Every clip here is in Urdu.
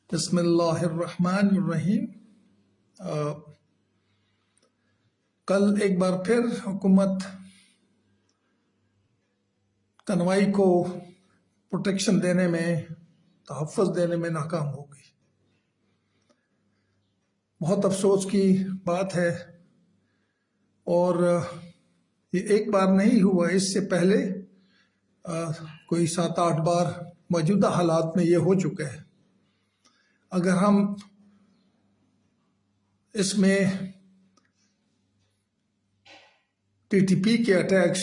بسم اللہ الرحمن الرحیم۔ کل ایک بار پھر حکومت کنوائی کو پروٹیکشن دینے میں، تحفظ دینے میں ناکام ہو گئی۔ بہت افسوس کی بات ہے، اور یہ ایک بار نہیں ہوا، اس سے پہلے کوئی 7-8 بار موجودہ حالات میں یہ ہو چکا ہے۔ اگر ہم اس میں ٹی ٹی پی کے اٹیکس،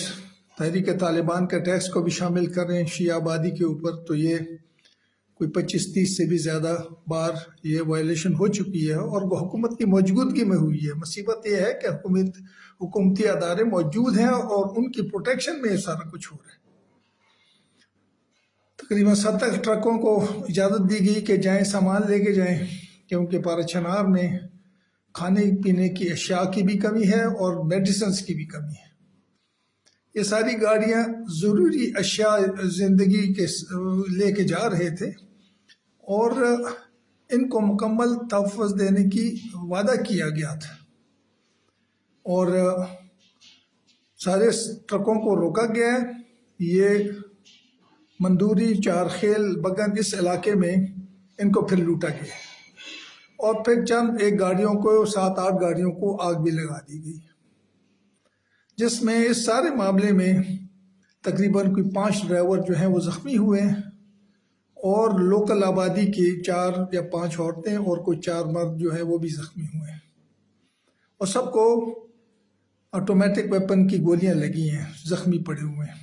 تحریک طالبان کے اٹیکس کو بھی شامل کریں شیعہ آبادی کے اوپر، تو یہ کوئی 25-30 سے بھی زیادہ بار یہ وائلیشن ہو چکی ہے، اور وہ حکومت کی موجودگی میں ہوئی ہے۔ مصیبت یہ ہے کہ حکومتی ادارے موجود ہیں اور ان کی پروٹیکشن میں یہ سارا کچھ ہو رہا ہے۔ تقریباً 70 ٹرکوں کو اجازت دی گئی کہ جائیں، سامان لے کے جائیں، کیونکہ پارا چنار میں کھانے پینے کی اشیاء کی بھی کمی ہے اور میڈیسنز کی بھی کمی ہے۔ یہ ساری گاڑیاں ضروری اشیاء زندگی کے لے کے جا رہے تھے، اور ان کو مکمل تحفظ دینے کی وعدہ کیا گیا تھا، اور سارے ٹرکوں کو روکا گیا ہے۔ یہ مندوری، چارخیل، بگن، اس علاقے میں ان کو پھر لوٹا گیا، اور پھر چند ایک گاڑیوں کو، 7-8 گاڑیوں کو آگ بھی لگا دی گئی، جس میں اس سارے معاملے میں تقریباً کوئی 5 ڈرائیور جو ہیں وہ زخمی ہوئے ہیں، اور لوکل آبادی کی 4 یا 5 عورتیں اور کوئی 4 مرد جو ہیں وہ بھی زخمی ہوئے ہیں، اور سب کو آٹومیٹک ویپن کی گولیاں لگی ہیں، زخمی پڑے ہوئے ہیں،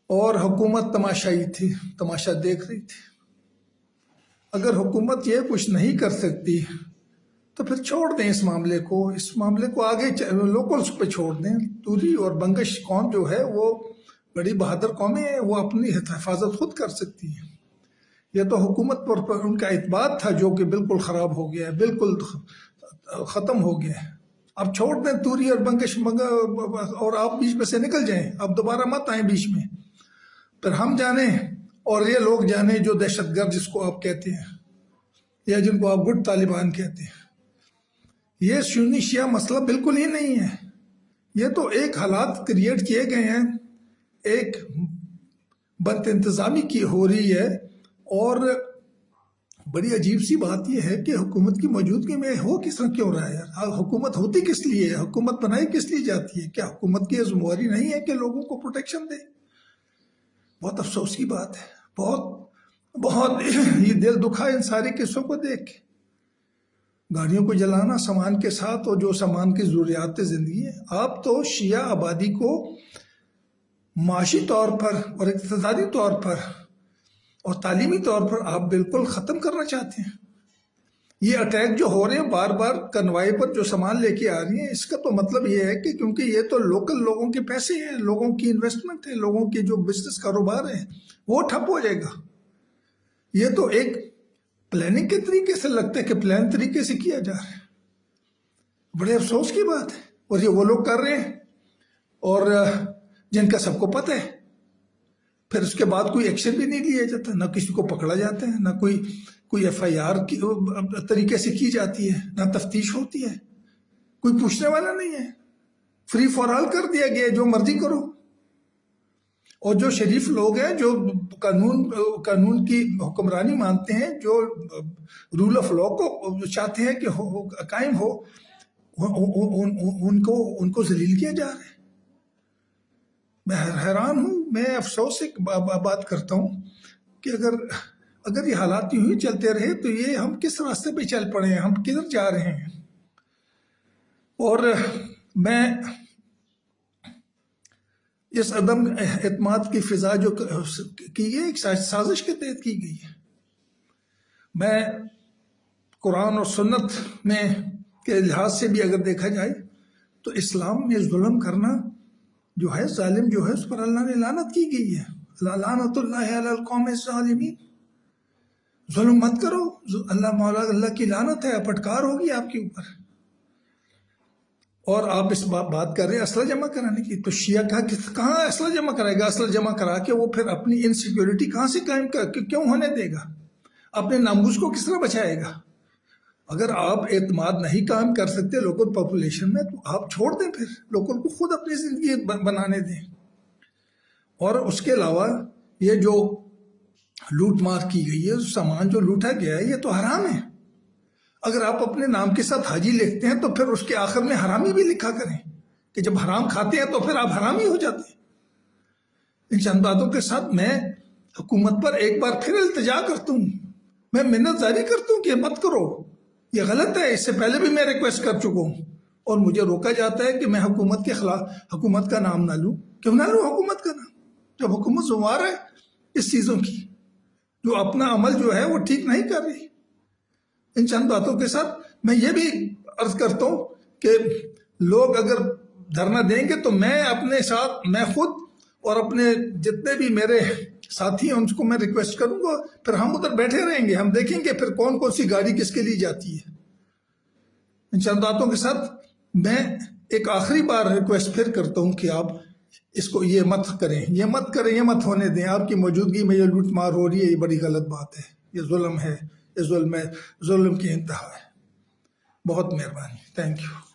اور حکومت تماشائی تھی، تماشا دیکھ رہی تھی۔ اگر حکومت یہ کچھ نہیں کر سکتی تو پھر چھوڑ دیں اس معاملے کو آگے لوکلز پہ چھوڑ دیں۔ توری اور بنگش قوم جو ہے وہ بڑی بہادر قومیں ہیں، وہ اپنی حفاظت خود کر سکتی ہیں۔ یہ تو حکومت پر ان کا اعتماد تھا جو کہ بالکل خراب ہو گیا ہے، بالکل ختم ہو گیا ہے۔ اب چھوڑ دیں توری اور بنگش، اور آپ بیچ میں سے نکل جائیں، اب دوبارہ مت آئیں بیچ میں۔ پھر ہم جانیں اور یہ لوگ جانیں جو دہشت گرد جس کو آپ کہتے ہیں، یا جن کو آپ گڈ طالبان کہتے ہیں۔ یہ سنی شیعہ مسئلہ بالکل ہی نہیں ہے، یہ تو ایک حالات کریٹ کیے گئے ہیں، ایک بد انتظامی کی ہو رہی ہے۔ اور بڑی عجیب سی بات یہ ہے کہ حکومت کی موجودگی میں ہو کس طرح کیوں رہا ہے یار؟ حکومت ہوتی کس لیے ہے؟ حکومت بنائی کس لیے جاتی ہے؟ کیا حکومت کی یہ ذمہ داری نہیں ہے کہ لوگوں کو پروٹیکشن دے؟ بہت افسوس کی بات ہے، بہت یہ دل دکھا ان سارے قصوں کو دیکھ کے۔ گاڑیوں کو جلانا سامان کے ساتھ، اور جو سامان کی ضروریات زندگی ہے۔ آپ تو شیعہ آبادی کو معاشی طور پر اور اقتصادی طور پر اور تعلیمی طور پر آپ بالکل ختم کرنا چاہتے ہیں۔ یہ اٹیک جو ہو رہے ہیں بار بار کنوائی پر جو سامان لے کے آ رہی ہیں، اس کا تو مطلب یہ ہے کہ کیونکہ یہ تو لوکل لوگوں کے پیسے ہیں، لوگوں کی انویسٹمنٹ ہے، لوگوں کے جو بزنس کاروبار ہے وہ ٹھپ ہو جائے گا۔ یہ تو ایک پلاننگ کے طریقے سے لگتا ہے کہ پلان طریقے سے کیا جا رہا ہے۔ بڑے افسوس کی بات ہے، اور یہ وہ لوگ کر رہے ہیں اور جن کا سب کو پتہ ہے۔ پھر اس کے بعد کوئی ایکشن بھی نہیں لیا جاتا، نہ کسی کو پکڑا جاتا ہے، نہ کوئی ایف آئی آر طریقے سے کی جاتی ہے، نہ تفتیش ہوتی ہے، کوئی پوچھنے والا نہیں ہے۔ فری فار آل کر دیا گیا، جو مرضی کرو۔ اور جو شریف لوگ ہیں، جو قانون کی حکمرانی مانتے ہیں، جو رول آف لا کو چاہتے ہیں کہ قائم ہو، ان کو ذلیل کیا جا رہا ہے۔ میں حیران ہوں، میں افسوس سے بات کرتا ہوں کہ اگر یہ حالات یوں ہی چلتے رہے تو یہ ہم کس راستے پہ چل پڑے ہیں، ہم کدھر جا رہے ہیں۔ اور میں اس عدم اعتماد کی فضا جو کی ہے، ایک سازش کے تحت کی گئی ہے۔ میں قرآن اور سنت میں کے لحاظ سے بھی اگر دیکھا جائے تو اسلام میں ظلم کرنا جو ہے، ظالم جو ہے، اس پر اللہ نے لعنت کی گئی ہے۔ لعنت اللہ علی القوم الظالمین۔ ظلم مت کرو، اللہ کی لعنت ہے، پھٹکار ہوگی آپ کے اوپر۔ اور آپ اس بات کر رہے ہیں اسلحہ جمع کرانے کی، تو شیعہ کہاں اسلحہ جمع کرائے گا؟ اسلحہ جمع کرا کے وہ پھر اپنی انسیکیورٹی کہاں سے قائم کیوں ہونے دے گا؟ اپنے ناموز کو کس طرح بچائے گا؟ اگر آپ اعتماد نہیں قائم کر سکتے لوکل پاپولیشن میں تو آپ چھوڑ دیں، پھر لوکل کو خود اپنی زندگی بنانے دیں۔ اور اس کے علاوہ یہ جو لوٹ مار کی گئی ہے، سامان جو لوٹا گیا ہے، یہ تو حرام ہے۔ اگر آپ اپنے نام کے ساتھ حاجی لکھتے ہیں تو پھر اس کے آخر میں حرامی بھی لکھا کریں کہ جب حرام کھاتے ہیں تو پھر آپ حرامی ہو جاتے ہیں۔ ان چند باتوں کے ساتھ میں حکومت پر ایک بار پھر التجا کرتا ہوں، میں منت جاری کرتا ہوں کہ مت کرو، یہ غلط ہے۔ اس سے پہلے بھی میں ریکویسٹ کر چکا ہوں اور مجھے روکا جاتا ہے کہ میں حکومت کے خلاف حکومت کا نام نہ لوں۔ کیوں نہ لوں حکومت کا نام جب حکومت ذمہ ہے اس چیزوں کی، جو اپنا عمل جو ہے وہ ٹھیک نہیں کر رہی۔ ان چند باتوں کے ساتھ میں یہ بھی عرض کرتا ہوں کہ لوگ اگر دھرنا دیں گے تو میں اپنے ساتھ، میں خود اور اپنے جتنے بھی میرے ساتھی ہیں ان کو میں ریکویسٹ کروں گا، پھر ہم ادھر بیٹھے رہیں گے، ہم دیکھیں گے پھر کون کون سی گاڑی کس کے لیے جاتی ہے۔ ان چند باتوں کے ساتھ میں ایک آخری بار ریکویسٹ پھر کرتا ہوں کہ آپ اس کو یہ مت کریں، یہ مت کریں، یہ مت ہونے دیں۔ آپ کی موجودگی میں یہ لوٹ مار ہو رہی ہے، یہ بڑی غلط بات ہے، یہ ظلم ہے، یہ ظلم ہے، ظلم کی انتہا ہے۔ بہت مہربانی، تھینک یو۔